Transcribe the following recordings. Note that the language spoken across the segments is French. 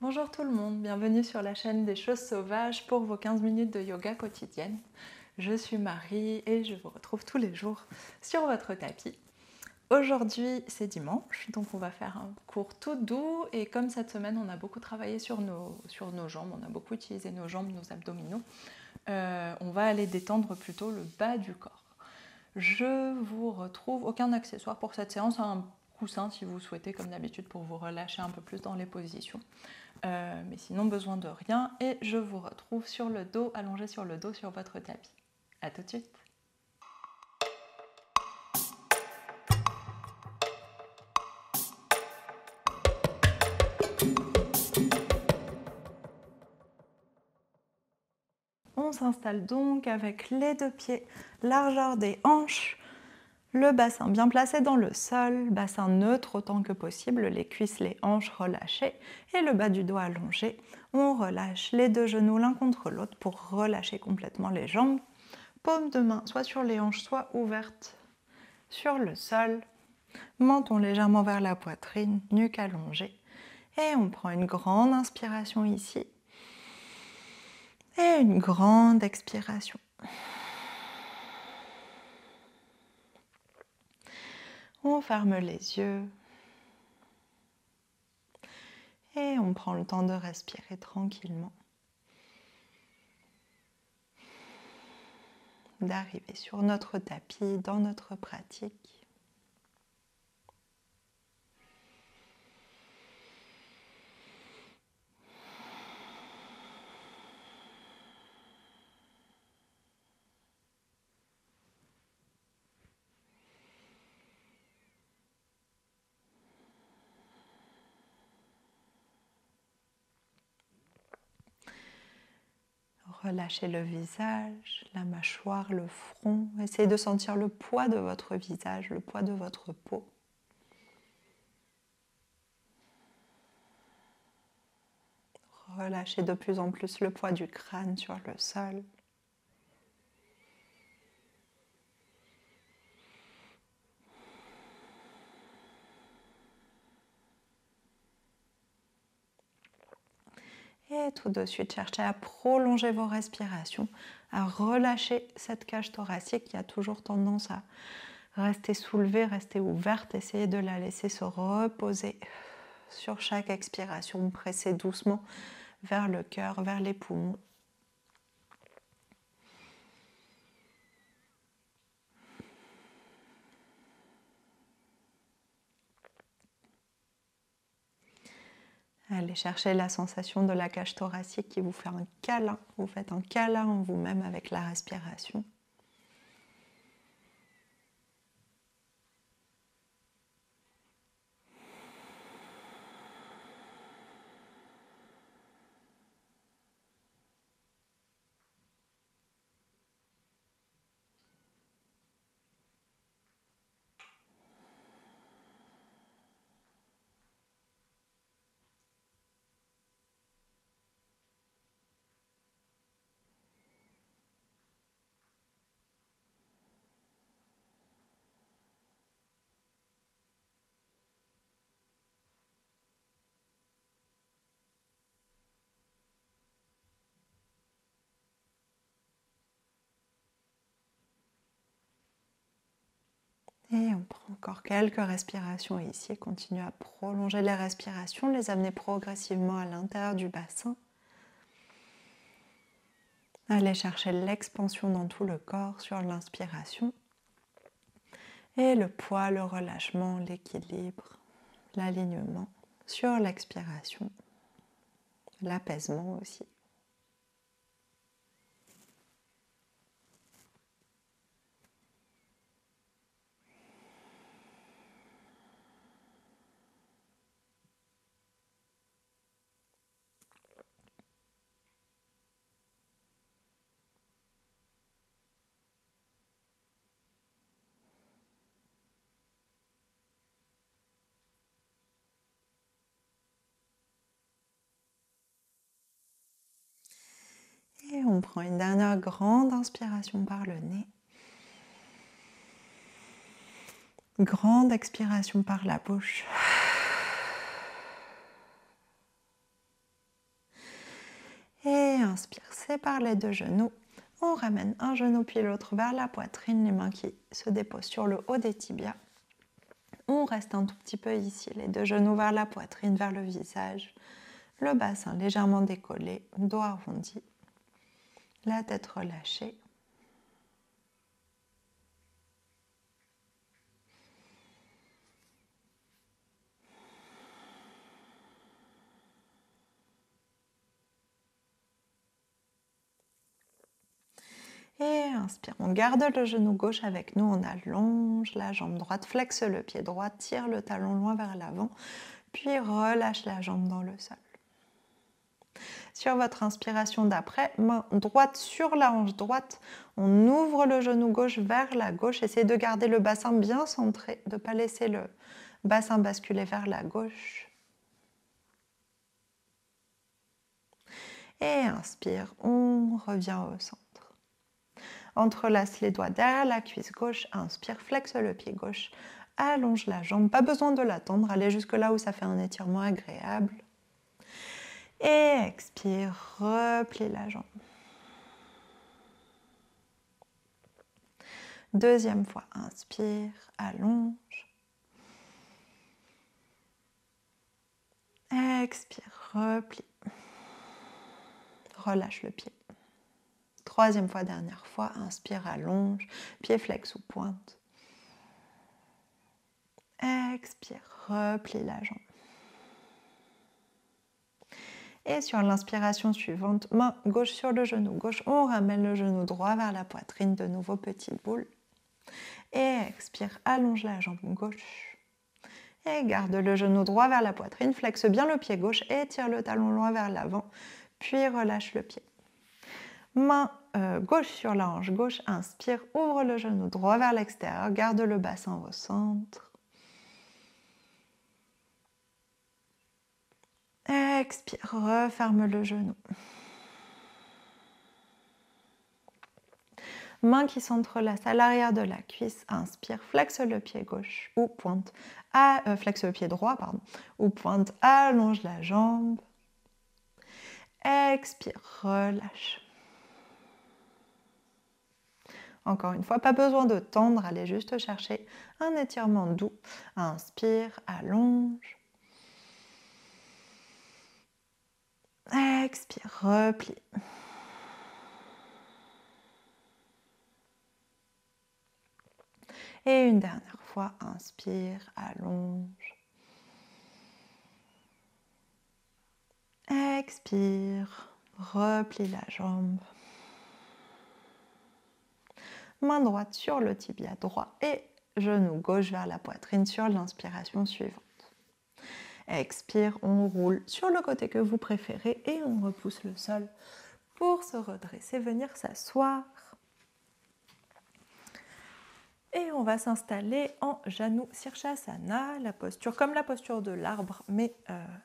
Bonjour tout le monde, bienvenue sur la chaîne des choses sauvages pour vos 15 minutes de yoga quotidienne. Je suis Marie et je vous retrouve tous les jours sur votre tapis. Aujourd'hui c'est dimanche, donc on va faire un cours tout doux et comme cette semaine on a beaucoup travaillé sur nos jambes, on a beaucoup utilisé nos jambes, nos abdominaux, on va aller détendre plutôt le bas du corps. Je vous retrouve, aucun accessoire pour cette séance, un coussin si vous souhaitez comme d'habitude pour vous relâcher un peu plus dans les positions. Mais sinon besoin de rien et je vous retrouve sur le dos, allongé sur le dos sur votre tapis. A tout de suite. On s'installe donc avec les deux pieds, largeur des hanches, le bassin bien placé dans le sol, bassin neutre autant que possible, les cuisses, les hanches relâchées et le bas du dos allongé. On relâche les deux genoux l'un contre l'autre pour relâcher complètement les jambes. Paume de main soit sur les hanches, soit ouverte sur le sol. Menton légèrement vers la poitrine, nuque allongée. Et on prend une grande inspiration ici. Et une grande expiration. On ferme les yeux. Et on prend le temps de respirer tranquillement. D'arriver sur notre tapis, dans notre pratique. Relâchez le visage, la mâchoire, le front. Essayez de sentir le poids de votre visage, le poids de votre peau. Relâchez de plus en plus le poids du crâne sur le sol. Et tout de suite, cherchez à prolonger vos respirations, à relâcher cette cage thoracique qui a toujours tendance à rester soulevée, rester ouverte. Essayez de la laisser se reposer sur chaque expiration. Pressez doucement vers le cœur, vers les poumons. Allez chercher la sensation de la cage thoracique qui vous fait un câlin. Vous faites un câlin en vous-même avec la respiration. Et on prend encore quelques respirations ici. Continuez à prolonger les respirations, les amener progressivement à l'intérieur du bassin. Allez chercher l'expansion dans tout le corps sur l'inspiration. Et le poids, le relâchement, l'équilibre, l'alignement sur l'expiration. L'apaisement aussi. Et on prend une dernière grande inspiration par le nez. Grande expiration par la bouche. inspire, sépare les deux genoux. On ramène un genou puis l'autre vers la poitrine, les mains qui se déposent sur le haut des tibias. On reste un tout petit peu ici, les deux genoux vers la poitrine, vers le visage. Le bassin légèrement décollé, dos arrondi, la tête relâchée. Et inspire, on garde le genou gauche avec nous, on allonge la jambe droite, flexe le pied droit, tire le talon loin vers l'avant, puis relâche la jambe dans le sol. Sur votre inspiration d'après, main droite sur la hanche droite, on ouvre le genou gauche vers la gauche, essayez de garder le bassin bien centré, de ne pas laisser le bassin basculer vers la gauche. Et inspire, on revient au centre. Entrelace les doigts derrière la cuisse gauche, inspire, flexe le pied gauche, allonge la jambe, pas besoin de la tendre, allez jusque là où ça fait un étirement agréable. Et expire, replie la jambe. Deuxième fois, inspire, allonge. Expire, replie. Relâche le pied. Troisième fois, dernière fois, inspire, allonge, pied flex ou pointe. Expire, replie la jambe. Et sur l'inspiration suivante, main gauche sur le genou gauche, on ramène le genou droit vers la poitrine, de nouveau petite boule. Et expire, allonge la jambe gauche. Et garde le genou droit vers la poitrine, flexe bien le pied gauche et tire le talon loin vers l'avant, puis relâche le pied. Main gauche sur la hanche gauche, inspire, ouvre le genou droit vers l'extérieur, garde le bassin au centre. Expire, referme le genou. Main qui s'entrelace à l'arrière de la cuisse, inspire, flexe le pied gauche ou pointe, flexe le pied droit, pardon, ou pointe, allonge la jambe. Expire, relâche. Encore une fois, pas besoin de tendre, allez juste chercher un étirement doux. Inspire, allonge. Expire, replie. Et une dernière fois, inspire, allonge. Expire, replie la jambe. Main droite sur le tibia droit et genou gauche vers la poitrine sur l'inspiration suivante. Expire, on roule sur le côté que vous préférez et on repousse le sol pour se redresser, venir s'asseoir. Et on va s'installer en Janu Sirsasana, la posture comme la posture de l'arbre, mais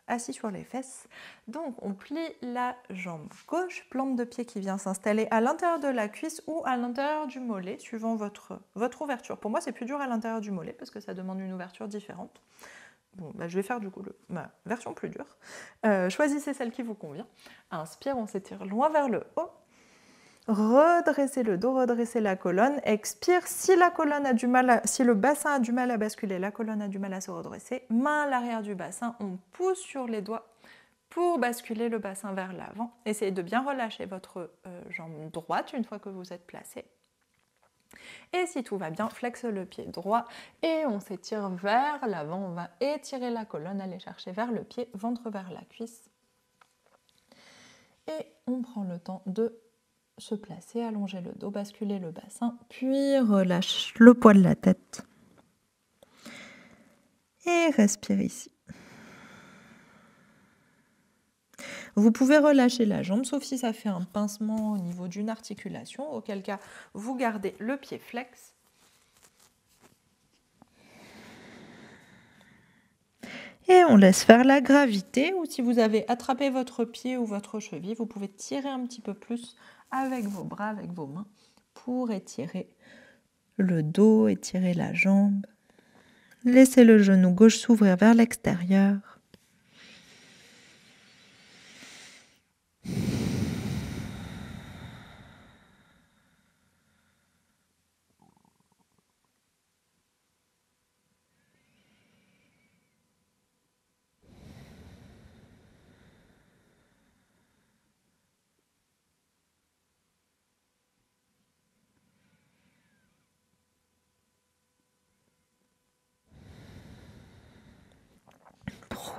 assis sur les fesses. Donc on plie la jambe gauche, plante de pied qui vient s'installer à l'intérieur de la cuisse ou à l'intérieur du mollet, suivant votre ouverture. Pour moi, c'est plus dur à l'intérieur du mollet parce que ça demande une ouverture différente. Bon, je vais faire du coup ma version plus dure. Choisissez celle qui vous convient. Inspire, on s'étire loin vers le haut. Redressez le dos, redressez la colonne. Expire, si le bassin a du mal à basculer, la colonne a du mal à se redresser, main à l'arrière du bassin, on pousse sur les doigts pour basculer le bassin vers l'avant. Essayez de bien relâcher votre jambe droite une fois que vous êtes placé. Et si tout va bien, flexe le pied droit et on s'étire vers l'avant. On va étirer la colonne, aller chercher vers le pied, ventre vers la cuisse. Et on prend le temps de se placer, allonger le dos, basculer le bassin, puis relâche le poids de la tête. Et respire ici. Vous pouvez relâcher la jambe, sauf si ça fait un pincement au niveau d'une articulation, auquel cas vous gardez le pied flex. Et on laisse faire la gravité, ou si vous avez attrapé votre pied ou votre cheville, vous pouvez tirer un petit peu plus avec vos bras, avec vos mains, pour étirer le dos, étirer la jambe. Laissez le genou gauche s'ouvrir vers l'extérieur.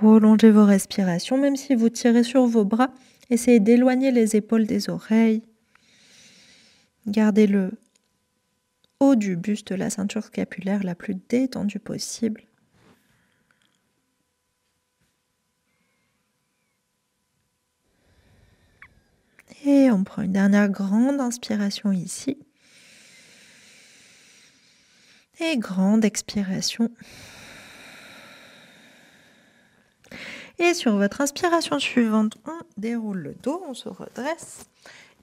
Prolongez vos respirations, même si vous tirez sur vos bras. Essayez d'éloigner les épaules des oreilles. Gardez le haut du buste, la ceinture scapulaire la plus détendue possible. Et on prend une dernière grande inspiration ici. Et grande expiration. Et sur votre inspiration suivante, on déroule le dos, on se redresse.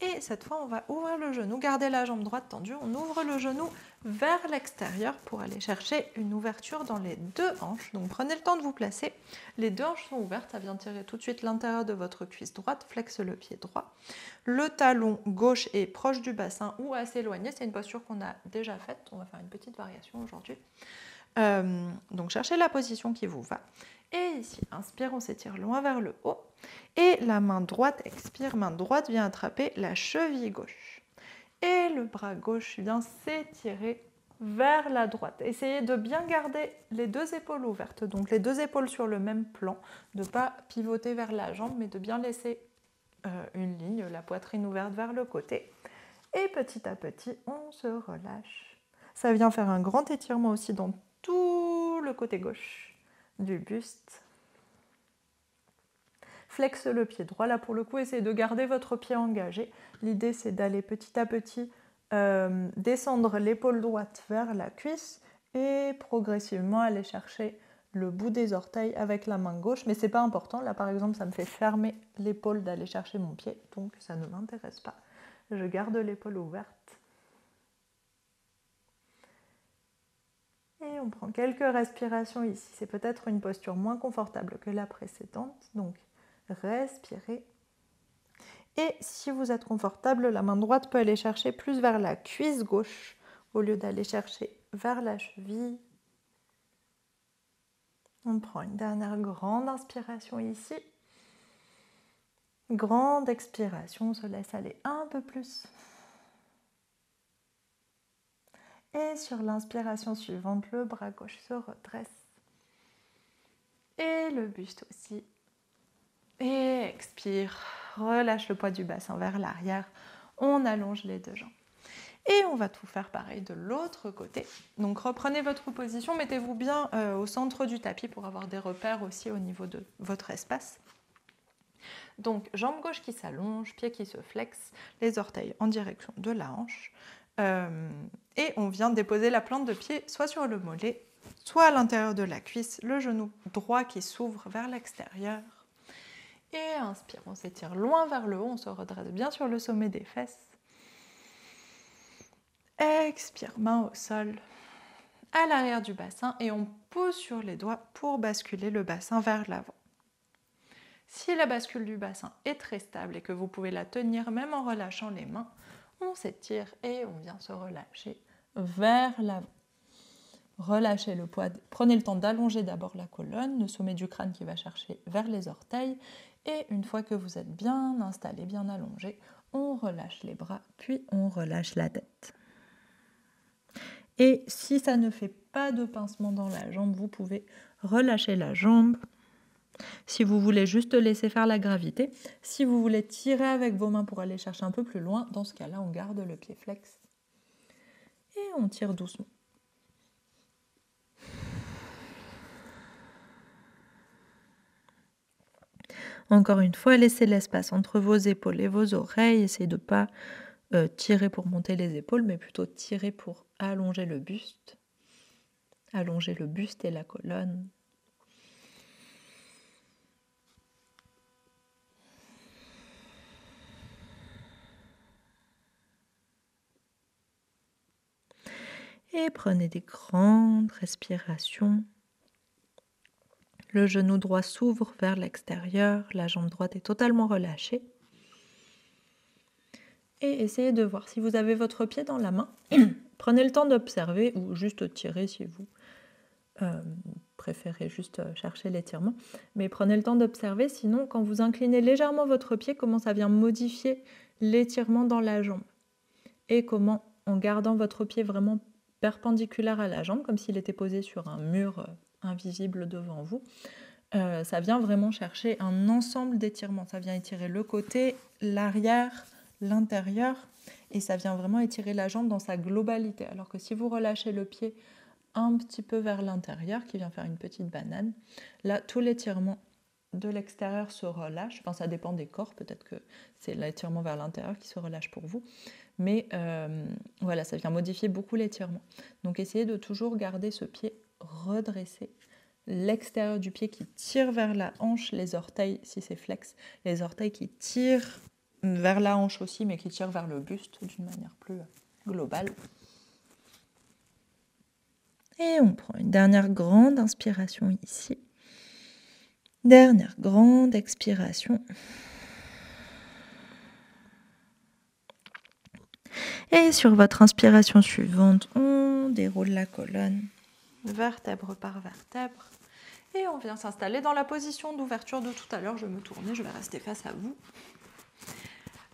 Et cette fois, on va ouvrir le genou, garder la jambe droite tendue. On ouvre le genou vers l'extérieur pour aller chercher une ouverture dans les deux hanches. Donc prenez le temps de vous placer. Les deux hanches sont ouvertes, ça vient tirer tout de suite l'intérieur de votre cuisse droite. Flexe le pied droit. Le talon gauche est proche du bassin ou assez éloigné. C'est une posture qu'on a déjà faite. On va faire une petite variation aujourd'hui. Donc cherchez la position qui vous va. Et ici, inspire, on s'étire loin vers le haut. Et la main droite expire, main droite vient attraper la cheville gauche. Et le bras gauche vient s'étirer vers la droite. Essayez de bien garder les deux épaules ouvertes, donc les deux épaules sur le même plan, de ne pas pivoter vers la jambe, mais de bien laisser une ligne, la poitrine ouverte vers le côté. Et petit à petit, on se relâche. Ça vient faire un grand étirement aussi dans tout le côté gauche du buste. Flexe le pied droit. Là, pour le coup, essayez de garder votre pied engagé. L'idée, c'est d'aller petit à petit descendre l'épaule droite vers la cuisse et progressivement aller chercher le bout des orteils avec la main gauche. Mais ce n'est pas important. Là, par exemple, ça me fait fermer l'épaule d'aller chercher mon pied, donc ça ne m'intéresse pas. Je garde l'épaule ouverte. Et on prend quelques respirations ici. C'est peut-être une posture moins confortable que la précédente. Donc, respirez. Et si vous êtes confortable, la main droite peut aller chercher plus vers la cuisse gauche au lieu d'aller chercher vers la cheville. On prend une dernière grande inspiration ici. Grande expiration, on se laisse aller un peu plus. Et sur l'inspiration suivante, le bras gauche se redresse. Et le buste aussi. Et expire. Relâche le poids du bassin vers l'arrière. On allonge les deux jambes. Et on va tout faire pareil de l'autre côté. Donc reprenez votre position, mettez-vous bien au centre du tapis pour avoir des repères aussi au niveau de votre espace. Donc jambe gauche qui s'allonge, pied qui se flexe, les orteils en direction de la hanche. Et on vient déposer la plante de pied soit sur le mollet, soit à l'intérieur de la cuisse, le genou droit qui s'ouvre vers l'extérieur. Et inspire, on s'étire loin vers le haut, on se redresse bien sur le sommet des fesses. Expire, main au sol, à l'arrière du bassin et on pose sur les doigts pour basculer le bassin vers l'avant. Si la bascule du bassin est très stable et que vous pouvez la tenir même en relâchant les mains, on s'étire et on vient se relâcher vers l'avant. Relâchez le poids, prenez le temps d'allonger d'abord la colonne, le sommet du crâne qui va chercher vers les orteils. Et une fois que vous êtes bien installé, bien allongé, on relâche les bras, puis on relâche la tête. Et si ça ne fait pas de pincement dans la jambe, vous pouvez relâcher la jambe. Si vous voulez juste laisser faire la gravité, si vous voulez tirer avec vos mains pour aller chercher un peu plus loin, dans ce cas-là, on garde le pied flex et on tire doucement. Encore une fois, laissez l'espace entre vos épaules et vos oreilles. Essayez de ne pas tirer pour monter les épaules, mais plutôt tirer pour allonger le buste. Allonger le buste et la colonne. Et prenez des grandes respirations. Le genou droit s'ouvre vers l'extérieur, la jambe droite est totalement relâchée. Et essayez de voir si vous avez votre pied dans la main. Prenez le temps d'observer ou juste tirer si vous préférez juste chercher l'étirement. Mais prenez le temps d'observer, sinon quand vous inclinez légèrement votre pied, comment ça vient modifier l'étirement dans la jambe. Et comment, en gardant votre pied vraiment perpendiculaire à la jambe, comme s'il était posé sur un mur invisible devant vous, ça vient vraiment chercher un ensemble d'étirements. Ça vient étirer le côté, l'arrière, l'intérieur, et ça vient vraiment étirer la jambe dans sa globalité. Alors que si vous relâchez le pied un petit peu vers l'intérieur, qui vient faire une petite banane, là, tout l'étirement de l'extérieur se relâche. Enfin, ça dépend des corps, peut-être que c'est l'étirement vers l'intérieur qui se relâche pour vous. Mais voilà, ça vient modifier beaucoup l'étirement. Donc essayez de toujours garder ce pied redressé. L'extérieur du pied qui tire vers la hanche, les orteils, si c'est flex, les orteils qui tirent vers la hanche aussi, mais qui tirent vers le buste d'une manière plus globale. Et on prend une dernière grande inspiration ici. Dernière grande expiration. Et sur votre inspiration suivante, on déroule la colonne, vertèbre par vertèbre. Et on vient s'installer dans la position d'ouverture de tout à l'heure. Je vais me tourner, je vais rester face à vous.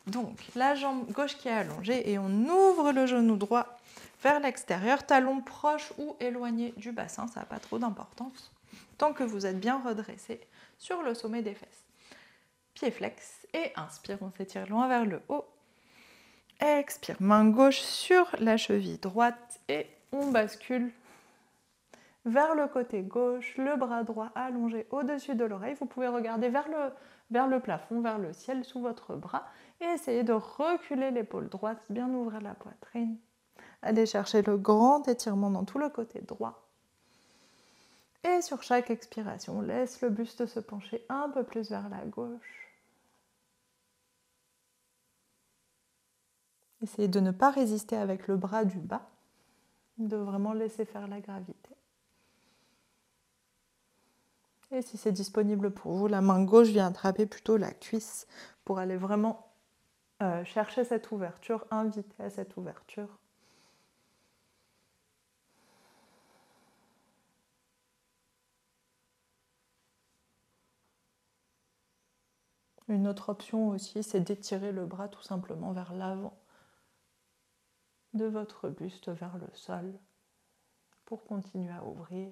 Donc, la jambe gauche qui est allongée et on ouvre le genou droit vers l'extérieur, talon proche ou éloigné du bassin, ça n'a pas trop d'importance, tant que vous êtes bien redressé sur le sommet des fesses. Pied flex et inspire, on s'étire loin vers le haut. Expire, main gauche sur la cheville droite et on bascule vers le côté gauche, le bras droit allongé au-dessus de l'oreille. Vous pouvez regarder vers le plafond, vers le ciel sous votre bras et essayer de reculer l'épaule droite, bien ouvrir la poitrine. Allez chercher le grand étirement dans tout le côté droit. Et sur chaque expiration, laisse le buste se pencher un peu plus vers la gauche. Essayez de ne pas résister avec le bras du bas, de vraiment laisser faire la gravité. Et si c'est disponible pour vous, la main gauche vient attraper plutôt la cuisse pour aller vraiment chercher cette ouverture, inviter à cette ouverture. Une autre option aussi, c'est d'étirer le bras tout simplement vers l'avant de votre buste, vers le sol, pour continuer à ouvrir.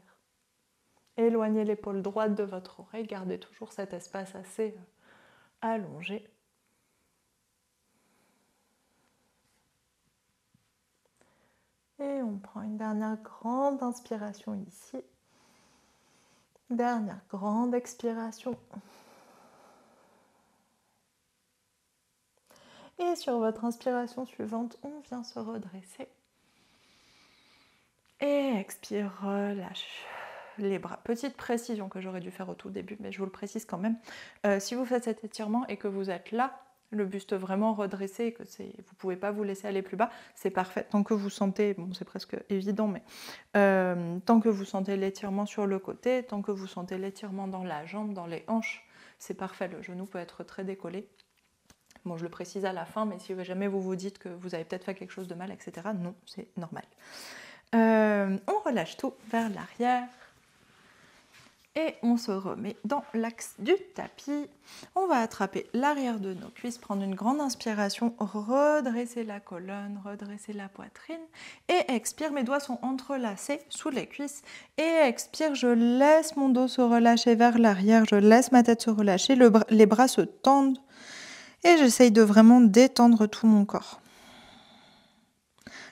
Éloignez l'épaule droite de votre oreille, gardez toujours cet espace assez allongé. Et on prend une dernière grande inspiration ici. Dernière grande expiration. Et sur votre inspiration suivante, on vient se redresser. Et expire, relâche les bras. Petite précision que j'aurais dû faire au tout début, mais je vous le précise quand même. Si vous faites cet étirement et que vous êtes là, le buste vraiment redressé, et que vous ne pouvez pas vous laisser aller plus bas, c'est parfait. Tant que vous sentez, bon c'est presque évident, mais tant que vous sentez l'étirement sur le côté, tant que vous sentez l'étirement dans la jambe, dans les hanches, c'est parfait. Le genou peut être très décollé. Bon, je le précise à la fin, mais si jamais vous vous dites que vous avez peut-être fait quelque chose de mal, etc., non, c'est normal. On relâche tout vers l'arrière et on se remet dans l'axe du tapis. On va attraper l'arrière de nos cuisses, prendre une grande inspiration, redresser la colonne, redresser la poitrine et expire, mes doigts sont entrelacés sous les cuisses et expire, je laisse mon dos se relâcher vers l'arrière, je laisse ma tête se relâcher, les bras se tendent et j'essaye de vraiment détendre tout mon corps.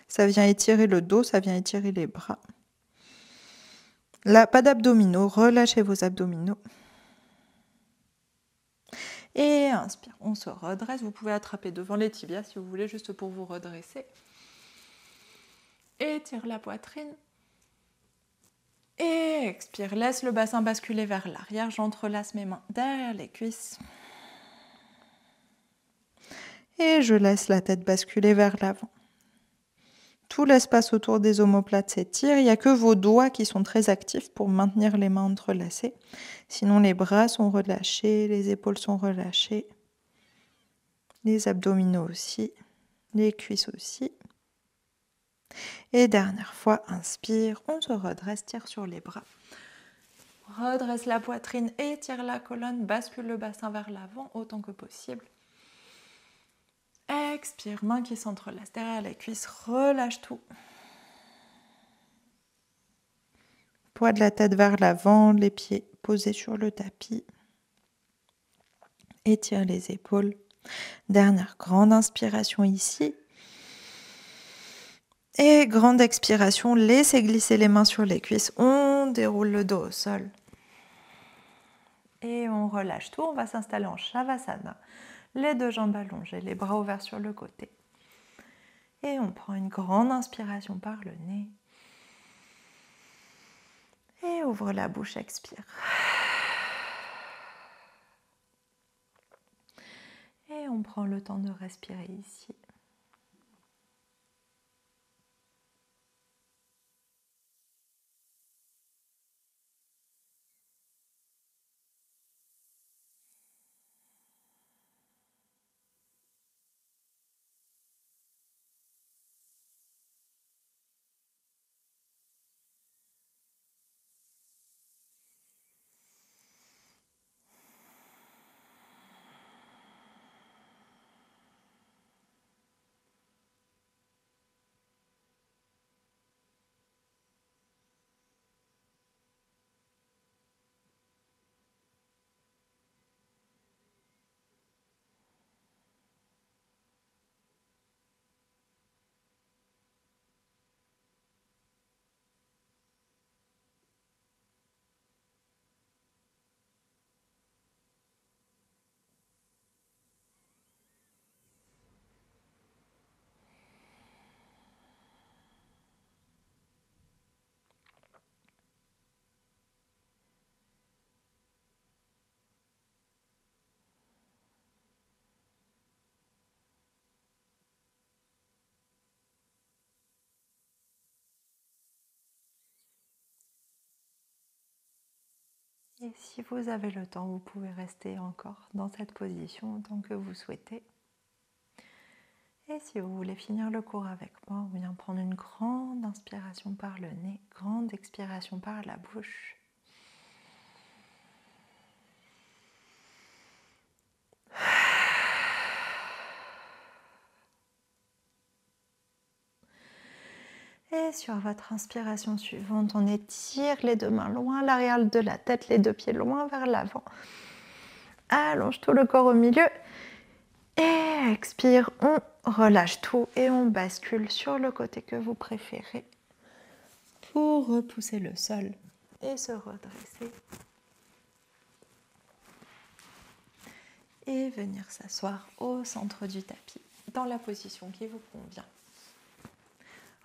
Ça vient étirer le dos, ça vient étirer les bras. Là, pas d'abdominaux, relâchez vos abdominaux. Et inspire, on se redresse. Vous pouvez attraper devant les tibias si vous voulez, juste pour vous redresser. Étire la poitrine. Et expire, laisse le bassin basculer vers l'arrière. J'entrelace mes mains derrière les cuisses. Et je laisse la tête basculer vers l'avant. Tout l'espace autour des omoplates s'étire. Il n'y a que vos doigts qui sont très actifs pour maintenir les mains entrelacées. Sinon, les bras sont relâchés, les épaules sont relâchées, les abdominaux aussi, les cuisses aussi. Et dernière fois, inspire, on se redresse, tire sur les bras. Redresse la poitrine, étire la colonne, bascule le bassin vers l'avant autant que possible. Expire, main qui s'entrelace derrière les cuisses, relâche tout. poids de la tête vers l'avant, les pieds posés sur le tapis. Étire les épaules. Dernière grande inspiration ici. Et grande expiration, laissez glisser les mains sur les cuisses. On déroule le dos au sol. Et on relâche tout. On va s'installer en Shavasana. Les deux jambes allongées, les bras ouverts sur le côté. Et on prend une grande inspiration par le nez. Et ouvre la bouche, expire. Et on prend le temps de respirer ici. Et si vous avez le temps, vous pouvez rester encore dans cette position autant que vous souhaitez. Et si vous voulez finir le cours avec moi, on vient prendre une grande inspiration par le nez, grande expiration par la bouche. Et sur votre inspiration suivante, on étire les deux mains loin à l'arrière de la tête, les deux pieds loin vers l'avant. Allonge tout le corps au milieu. Et expire, on relâche tout et on bascule sur le côté que vous préférez pour repousser le sol et se redresser. Et venir s'asseoir au centre du tapis, dans la position qui vous convient.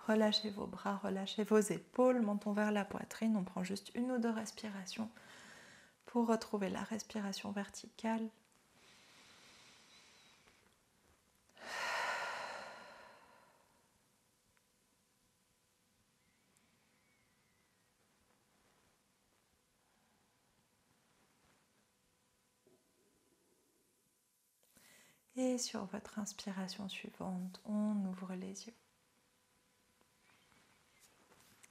Relâchez vos bras, relâchez vos épaules, menton vers la poitrine. On prend juste une ou deux respirations pour retrouver la respiration verticale. Et sur votre inspiration suivante, on ouvre les yeux.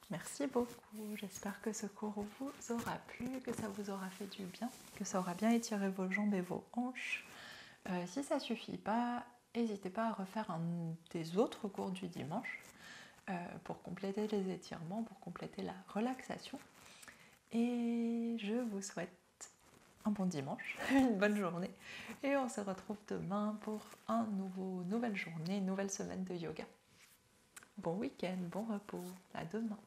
Merci beaucoup, j'espère que ce cours vous aura plu, que ça vous aura fait du bien, que ça aura bien étiré vos jambes et vos hanches. Si ça ne suffit pas, n'hésitez pas à refaire un des autres cours du dimanche pour compléter les étirements, pour compléter la relaxation. Et je vous souhaite un bon dimanche, une bonne journée. Et on se retrouve demain pour nouvelle journée, une nouvelle semaine de yoga. Bon week-end, bon repos, à demain.